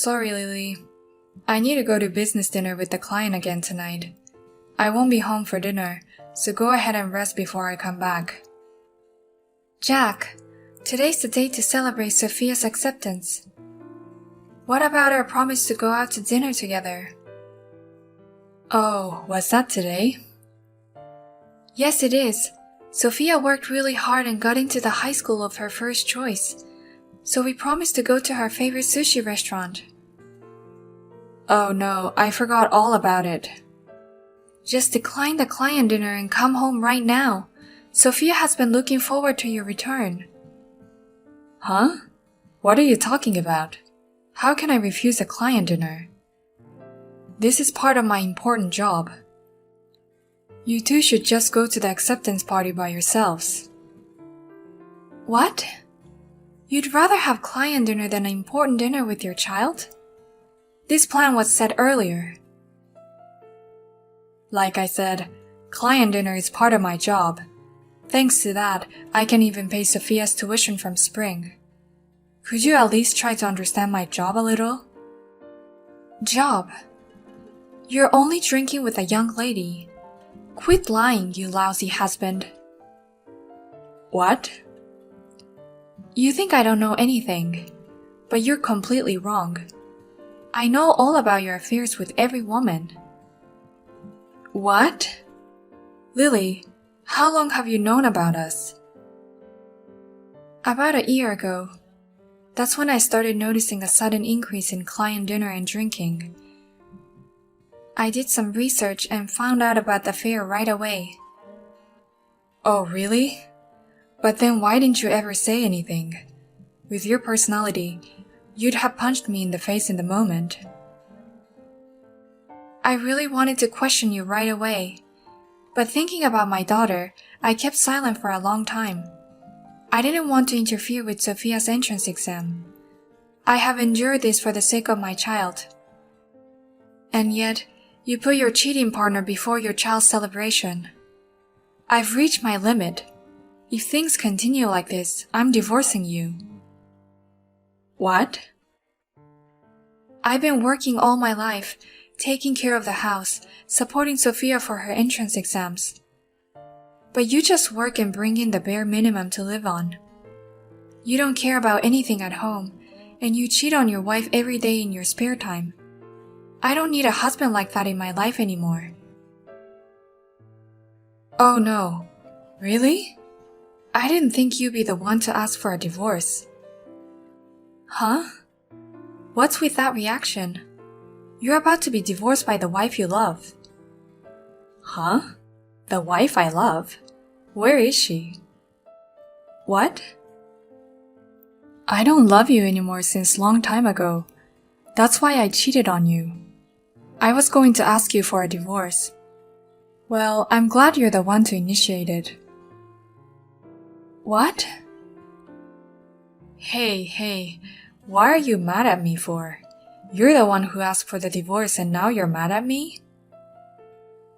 Sorry, Lily. I need to go to business dinner with the client again tonight. I won't be home for dinner, so go ahead and rest before I come back. Jack, today's the day to celebrate Sophia's acceptance. What about our promise to go out to dinner together? Oh, was that today? Yes, it is. Sophia worked really hard and got into the high school of her first choice, so we promised to go to her favorite sushi restaurant. Oh no, I forgot all about it. Just decline the client dinner and come home right now. Sophia has been looking forward to your return. Huh? What are you talking about? How can I refuse a client dinner? This is part of my important job. You two should just go to the acceptance party by yourselves. What? You'd rather have client dinner than an important dinner with your child? This plan was set earlier. Like I said, client dinner is part of my job. Thanks to that, I can even pay Sophia's tuition from spring. Could you at least try to understand my job a little? Job? You're only drinking with a young lady. Quit lying, you lousy husband. What? You think I don't know anything, but you're completely wrong. I know all about your affairs with every woman. What? Lily, how long have you known about us? About a year ago. That's when I started noticing a sudden increase in client dinner and drinking. I did some research and found out about the affair right away. Oh, really? But then why didn't you ever say anything? With your personality, you'd have punched me in the face in the moment. I really wanted to question you right away, but thinking about my daughter, I kept silent for a long time. I didn't want to interfere with Sophia's entrance exam. I have endured this for the sake of my child. And yet, you put your cheating partner before your child's celebration. I've reached my limit. If things continue like this, I'm divorcing you. What? I've been working all my life, taking care of the house, supporting Sophia for her entrance exams. But you just work and bring in the bare minimum to live on. You don't care about anything at home, and you cheat on your wife every day in your spare time. I don't need a husband like that in my life anymore. Oh no, really? I didn't think you'd be the one to ask for a divorce. Huh? What's with that reaction? You're about to be divorced by the wife you love. Huh? The wife I love? Where is she? What? I don't love you anymore since long time ago. That's why I cheated on you. I was going to ask you for a divorce. Well, I'm glad you're the one to initiate it. What? Hey, why are you mad at me for? You're the one who asked for the divorce and now you're mad at me?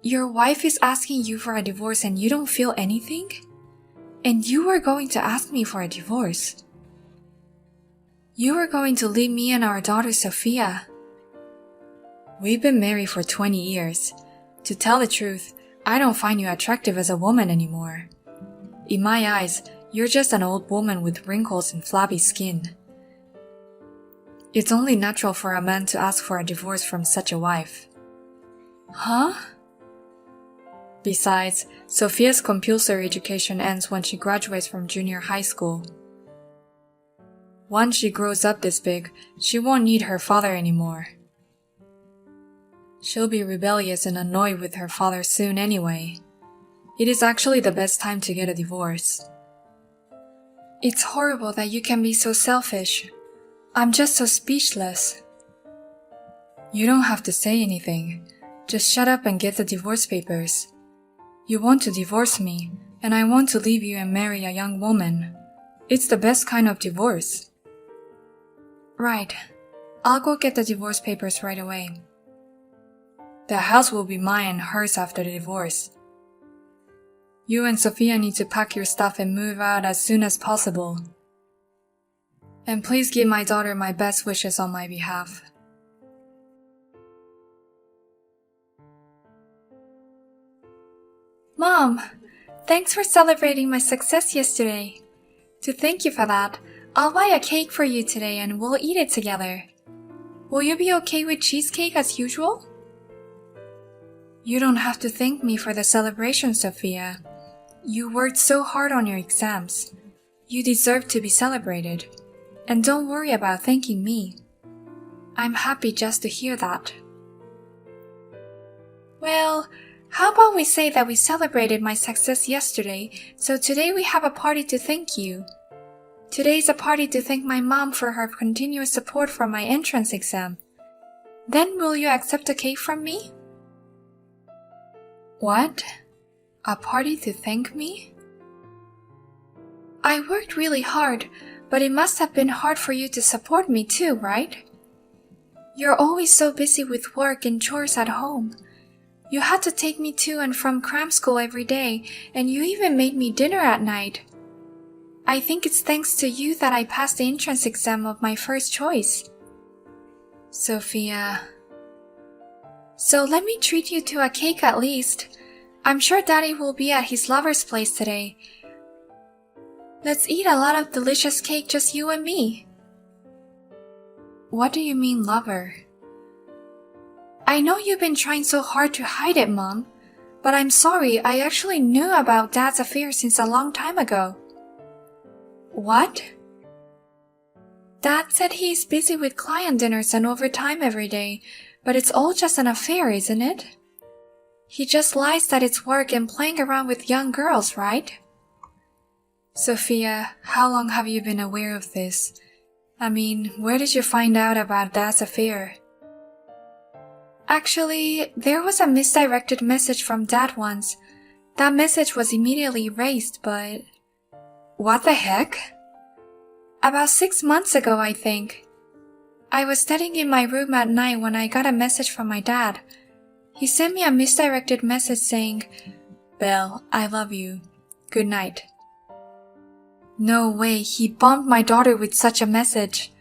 Your wife is asking you for a divorce and you don't feel anything? And you were going to ask me for a divorce. You were going to leave me and our daughter Sophia. We've been married for 20 years. To tell the truth, I don't find you attractive as a woman anymore. In my eyes, you're just an old woman with wrinkles and flabby skin. It's only natural for a man to ask for a divorce from such a wife. Huh? Besides, Sophia's compulsory education ends when she graduates from junior high school. Once she grows up this big, she won't need her father anymore. She'll be rebellious and annoyed with her father soon anyway. It is actually the best time to get a divorce. It's horrible that you can be so selfish. I'm just so speechless. You don't have to say anything. Just shut up and get the divorce papers. You want to divorce me, and I want to leave you and marry a young woman. It's the best kind of divorce. Right. I'll go get the divorce papers right away. The house will be mine and hers after the divorce. You and Sophia need to pack your stuff and move out as soon as possible. And please give my daughter my best wishes on my behalf. Mom, thanks for celebrating my success yesterday. To thank you for that, I'll buy a cake for you today and we'll eat it together. Will you be okay with cheesecake as usual? You don't have to thank me for the celebration, Sophia. You worked so hard on your exams. You deserve to be celebrated. And don't worry about thanking me. I'm happy just to hear that. Well, how about we say that we celebrated my success yesterday, so today we have a party to thank you. Today's a party to thank my mom for her continuous support for my entrance exam. Then will you accept a cake from me? What? A party to thank me? I worked really hard, but it must have been hard for you to support me too, right? You're always so busy with work and chores at home. You had to take me to and from cram school every day, and you even made me dinner at night. I think it's thanks to you that I passed the entrance exam of my first choice. Sophia. So let me treat you to a cake at least. I'm sure Daddy will be at his lover's place today. Let's eat a lot of delicious cake, just you and me. What do you mean, lover? I know you've been trying so hard to hide it, Mom, but I'm sorry, I actually knew about Dad's affair since a long time ago. What? Dad said he's busy with client dinners and overtime every day, but it's all just an affair, isn't it? He just lies that it's work and playing around with young girls, right? Sophia, how long have you been aware of this? I mean, where did you find out about Dad's affair? Actually, there was a misdirected message from Dad once. That message was immediately erased, but... What the heck? About 6 months ago, I think. I was studying in my room at night when I got a message from my dad. He sent me a misdirected message saying, "Belle, I love you. Good night." No way, he bombed my daughter with such a message.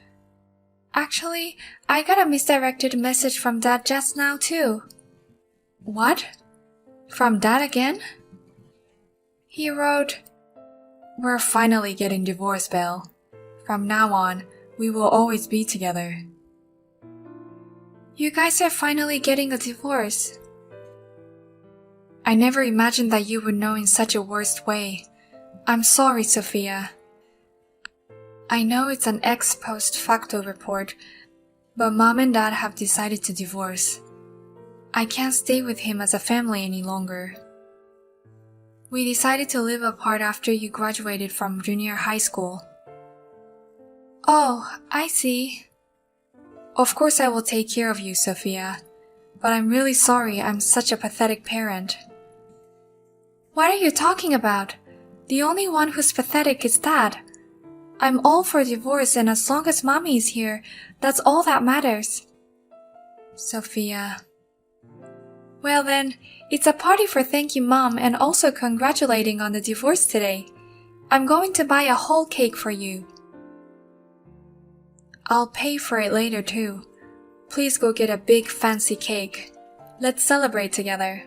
Actually, I got a misdirected message from Dad just now too. What? From Dad again? He wrote, "We're finally getting divorced, Belle. From now on, we will always be together." You guys are finally getting a divorce. I never imagined that you would know in such a worst way. I'm sorry, Sophia. I know it's an ex post facto report, but Mom and Dad have decided to divorce. I can't stay with him as a family any longer. We decided to live apart after you graduated from junior high school. Oh, I see. Of course I will take care of you, Sophia, but I'm really sorry I'm such a pathetic parent. What are you talking about? The only one who's pathetic is Dad. I'm all for divorce, and as long as Mommy is here, that's all that matters. Sophia. Well then, it's a party for thanking Mom and also congratulating on the divorce today. I'm going to buy a whole cake for you. I'll pay for it later too. Please go get a big fancy cake. Let's celebrate together.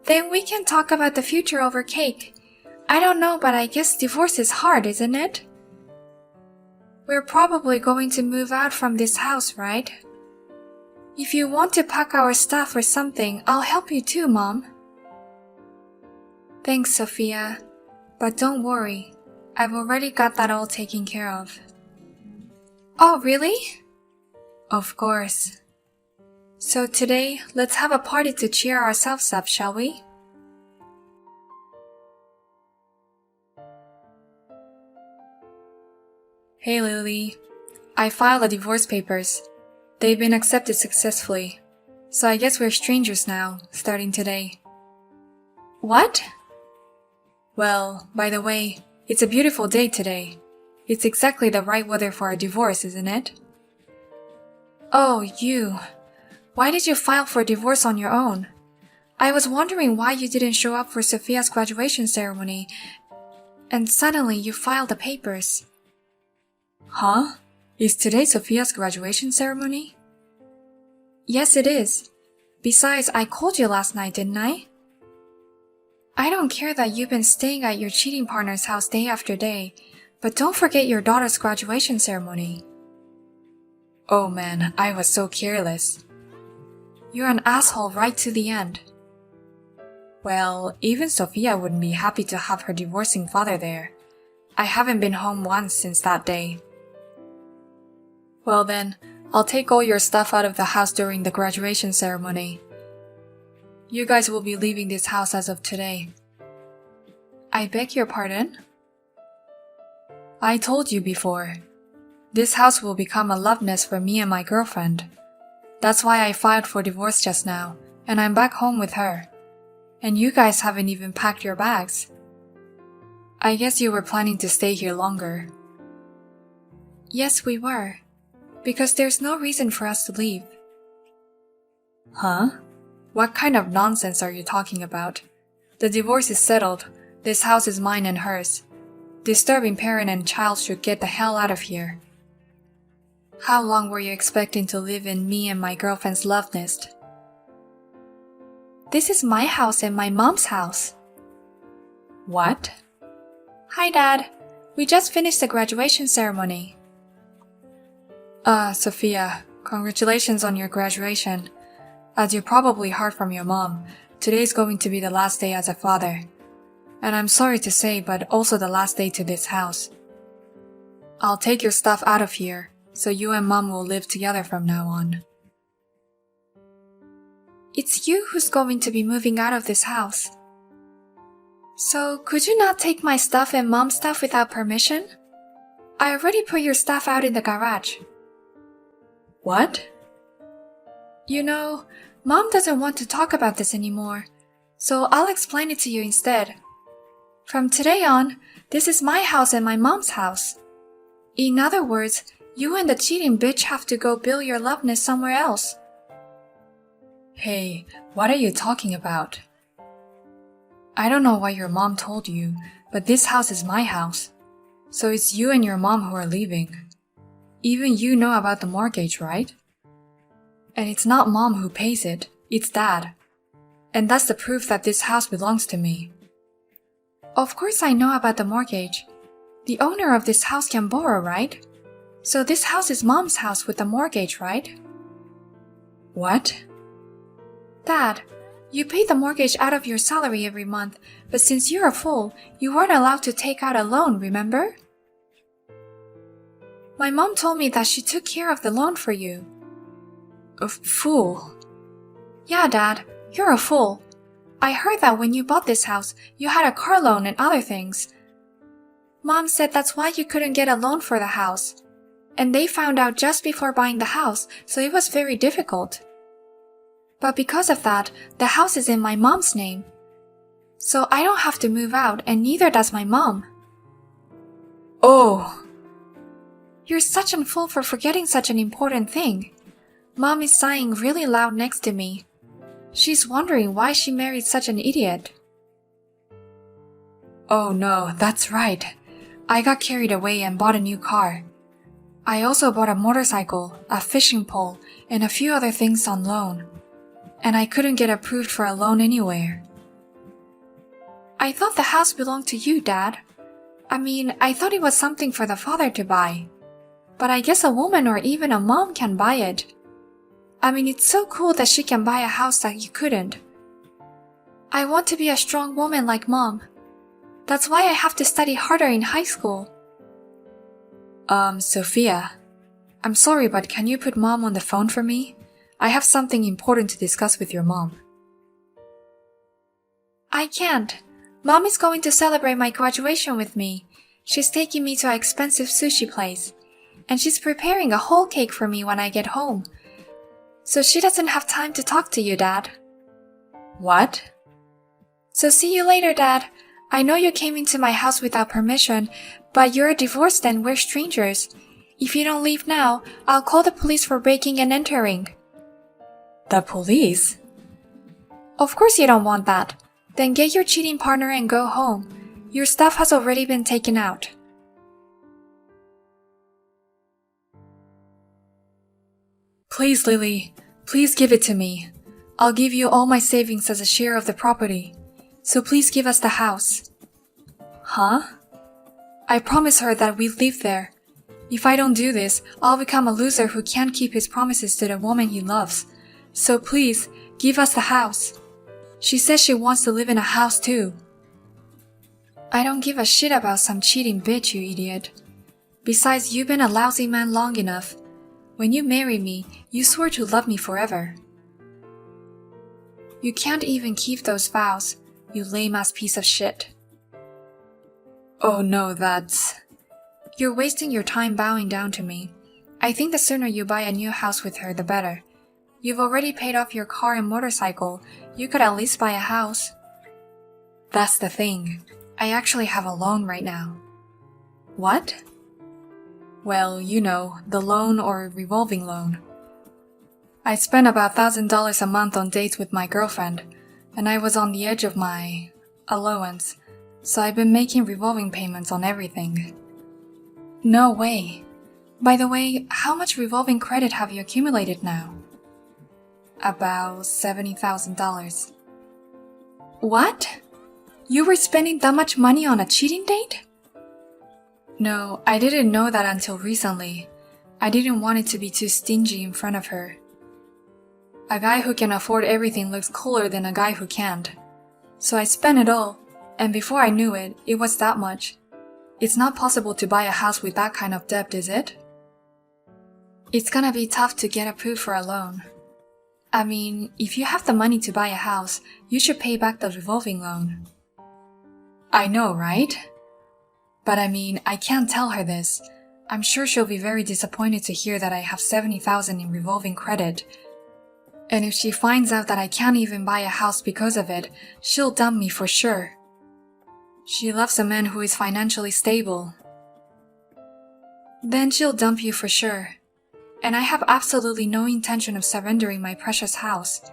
Then we can talk about the future over cake. I don't know, but I guess divorce is hard, isn't it? We're probably going to move out from this house, right? If you want to pack our stuff or something, I'll help you too, Mom. Thanks, Sophia. But don't worry. I've already got that all taken care of. Oh, really? Of course. So today, let's have a party to cheer ourselves up, shall we? Hey, Lily. I filed the divorce papers. They've been accepted successfully. So I guess we're strangers now, starting today. What? Well, by the way, it's a beautiful day today. It's exactly the right weather for a divorce, isn't it? Oh, you. Why did you file for divorce on your own? I was wondering why you didn't show up for Sophia's graduation ceremony, and suddenly you filed the papers. Huh? Is today Sophia's graduation ceremony? Yes, it is. Besides, I called you last night, didn't I? I don't care that you've been staying at your cheating partner's house day after day, but don't forget your daughter's graduation ceremony. Oh man, I was so careless. You're an asshole right to the end. Well, even Sophia wouldn't be happy to have her divorcing father there. I haven't been home once since that day. Well then, I'll take all your stuff out of the house during the graduation ceremony. You guys will be leaving this house as of today. I beg your pardon? I told you before. This house will become a love nest for me and my girlfriend. That's why I filed for divorce just now, and I'm back home with her. And you guys haven't even packed your bags. I guess you were planning to stay here longer. Yes, we were. Because there's no reason for us to leave. Huh? What kind of nonsense are you talking about? The divorce is settled. This house is mine and hers. Disturbing parent and child should get the hell out of here. How long were you expecting to live in me and my girlfriend's love nest? This is my house and my mom's house. What? Hi, Dad. We just finished the graduation ceremony. Sophia, congratulations on your graduation. As you probably heard from your mom, today's going to be the last day as a father. And I'm sorry to say, but also the last day to this house. I'll take your stuff out of here, so you and Mom will live together from now on. It's you who's going to be moving out of this house. So, could you not take my stuff and Mom's stuff without permission? I already put your stuff out in the garage. What? You know, Mom doesn't want to talk about this anymore, so I'll explain it to you instead. From today on, this is my house and my mom's house. In other words, you and the cheating bitch have to go build your love nest somewhere else. Hey, what are you talking about? I don't know what your mom told you, but this house is my house. So it's you and your mom who are leaving. Even you know about the mortgage, right? And it's not Mom who pays it, it's Dad. And that's the proof that this house belongs to me. Of course I know about the mortgage. The owner of this house can borrow, right? So this house is Mom's house with the mortgage, right? What? Dad, you pay the mortgage out of your salary every month, but since you're a fool, you weren't allowed to take out a loan, remember? My mom told me that she took care of the loan for you. A fool? Yeah, Dad, you're a fool. I heard that when you bought this house, you had a car loan and other things. Mom said that's why you couldn't get a loan for the house. And they found out just before buying the house, so it was very difficult. But because of that, the house is in my mom's name. So I don't have to move out, and neither does my mom. Oh! You're such a fool for forgetting such an important thing. Mom is sighing really loud next to me. She's wondering why she married such an idiot. Oh no, that's right. I got carried away and bought a new car. I also bought a motorcycle, a fishing pole, and a few other things on loan. And I couldn't get approved for a loan anywhere. I thought the house belonged to you, Dad. I thought it was something for the father to buy. But I guess a woman or even a mom can buy it. It's so cool that she can buy a house that you couldn't. I want to be a strong woman like Mom. That's why I have to study harder in high school. Sophia. I'm sorry, but can you put Mom on the phone for me? I have something important to discuss with your mom. I can't. Mom is going to celebrate my graduation with me. She's taking me to an expensive sushi place. And she's preparing a whole cake for me when I get home. So she doesn't have time to talk to you, Dad. What? So see you later, Dad. I know you came into my house without permission, but you're divorced and we're strangers. If you don't leave now, I'll call the police for breaking and entering. The police? Of course you don't want that. Then get your cheating partner and go home. Your stuff has already been taken out. Please, Lily, please give it to me. I'll give you all my savings as a share of the property. So please give us the house. Huh? I promised her that we'd live there. If I don't do this, I'll become a loser who can't keep his promises to the woman he loves. So please, give us the house. She says she wants to live in a house too. I don't give a shit about some cheating bitch, you idiot. Besides, you've been a lousy man long enough. When you marry me, you swore to love me forever. You can't even keep those vows, you lame-ass piece of shit. Oh no, that's... You're wasting your time bowing down to me. I think the sooner you buy a new house with her, the better. You've already paid off your car and motorcycle. You could at least buy a house. That's the thing. I actually have a loan right now. What? Well, you know, the loan or revolving loan. I spend about $1,000 a month on dates with my girlfriend, and I was on the edge of my allowance, so I've been making revolving payments on everything. No way. By the way, how much revolving credit have you accumulated now? About $70,000. What? You were spending that much money on a cheating date? No, I didn't know that until recently. I didn't want it to be too stingy in front of her. A guy who can afford everything looks cooler than a guy who can't. So I spent it all, and before I knew it, it was that much. It's not possible to buy a house with that kind of debt, is it? It's gonna be tough to get approved for a loan. I mean, if you have the money to buy a house, you should pay back the revolving loan. I know, right? But I mean, I can't tell her this. I'm sure she'll be very disappointed to hear that I have $70,000 in revolving credit. And if she finds out that I can't even buy a house because of it, she'll dump me for sure. She loves a man who is financially stable. Then she'll dump you for sure. And I have absolutely no intention of surrendering my precious house.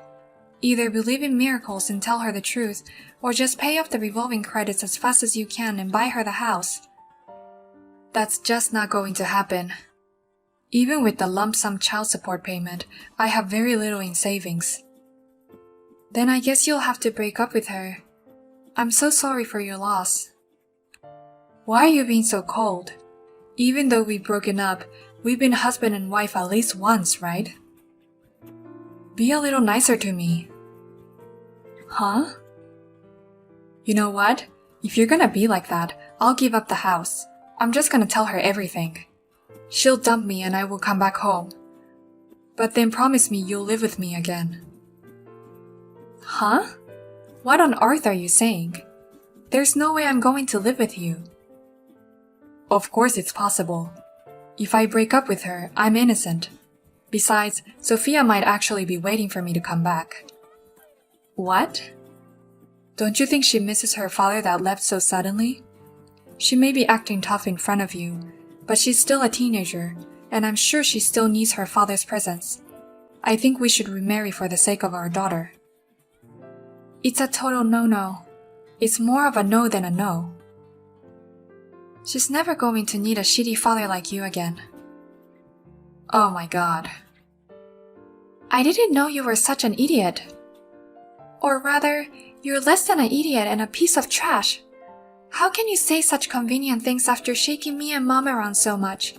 Either believe in miracles and tell her the truth, or just pay off the revolving credits as fast as you can and buy her the house. That's just not going to happen. Even with the lump sum child support payment, I have very little in savings. Then I guess you'll have to break up with her. I'm so sorry for your loss. Why are you being so cold? Even though we've broken up, we've been husband and wife at least once, right? Be a little nicer to me. Huh? You know what? If you're gonna be like that, I'll give up the house. I'm just gonna tell her everything. She'll dump me and I will come back home. But then promise me you'll live with me again. Huh? What on earth are you saying? There's no way I'm going to live with you. Of course it's possible. If I break up with her, I'm innocent. Besides, Sophia might actually be waiting for me to come back. What? Don't you think she misses her father that left so suddenly? She may be acting tough in front of you, but she's still a teenager, and I'm sure she still needs her father's presence. I think we should remarry for the sake of our daughter. It's a total no-no. It's more of a no than a no. She's never going to need a shitty father like you again. Oh my god. I didn't know you were such an idiot. Or rather, you're less than an idiot and a piece of trash. How can you say such convenient things after shaking me and Mom around so much?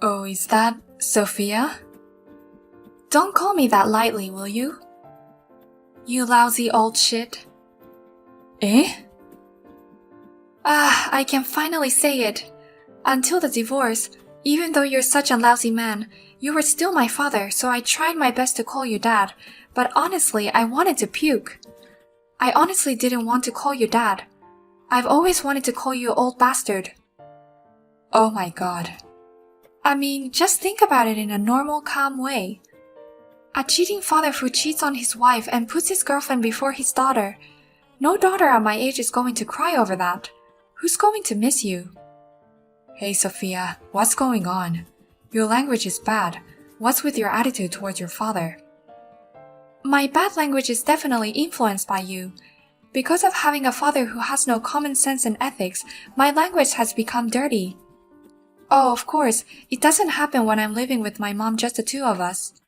Oh, is that Sophia? Don't call me that lightly, will you? You lousy old shit. Eh? I can finally say it. Until the divorce, even though you're such a lousy man, you were still my father, so I tried my best to call you dad, but honestly, I wanted to puke. I honestly didn't want to call you dad. I've always wanted to call you old bastard. Oh my god. I mean, just think about it in a normal, calm way. A cheating father who cheats on his wife and puts his girlfriend before his daughter. No daughter at my age is going to cry over that. Who's going to miss you? Hey Sophia, what's going on? Your language is bad. What's with your attitude towards your father? My bad language is definitely influenced by you. Because of having a father who has no common sense and ethics, my language has become dirty. Oh, of course, it doesn't happen when I'm living with my mom, just the two of us.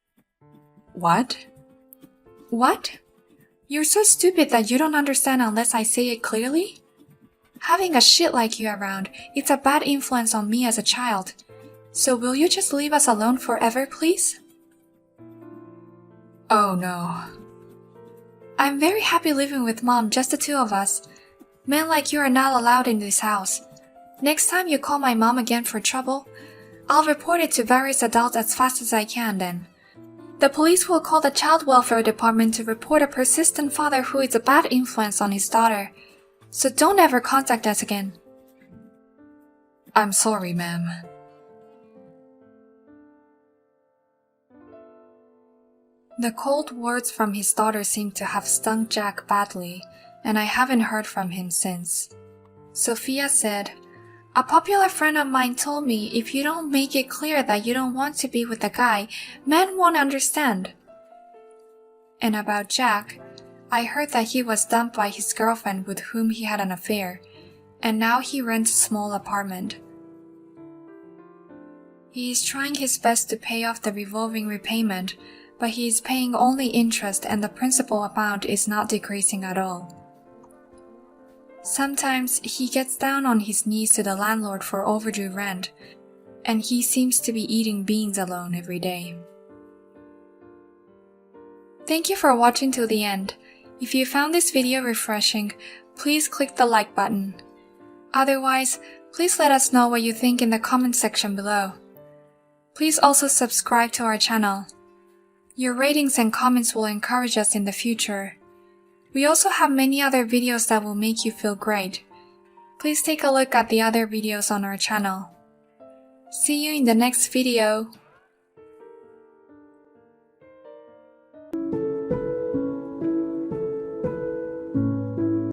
What? What? You're so stupid that you don't understand unless I say it clearly? Having a shit like you around, it's a bad influence on me as a child. So will you just leave us alone forever, please? Oh no. I'm very happy living with mom, just the two of us. Men like you are not allowed in this house. Next time you call my mom again for trouble, I'll report it to various adults as fast as I can then. The police will call the child welfare department to report a persistent father who is a bad influence on his daughter. So don't ever contact us again. I'm sorry, ma'am. The cold words from his daughter seemed to have stung Jack badly, and I haven't heard from him since. Sophia said, "A popular friend of mine told me if you don't make it clear that you don't want to be with the guy, men won't understand." And about Jack, I heard that he was dumped by his girlfriend with whom he had an affair, and now he rents a small apartment. He is trying his best to pay off the revolving repayment, but he is paying only interest and the principal amount is not decreasing at all. Sometimes he gets down on his knees to the landlord for overdue rent, and he seems to be eating beans alone every day. Thank you for watching till the end. If you found this video refreshing, please click the like button. Otherwise, please let us know what you think in the comment section below. Please also subscribe to our channel. Your ratings and comments will encourage us in the future. We also have many other videos that will make you feel great. Please take a look at the other videos on our channel. See you in the next video.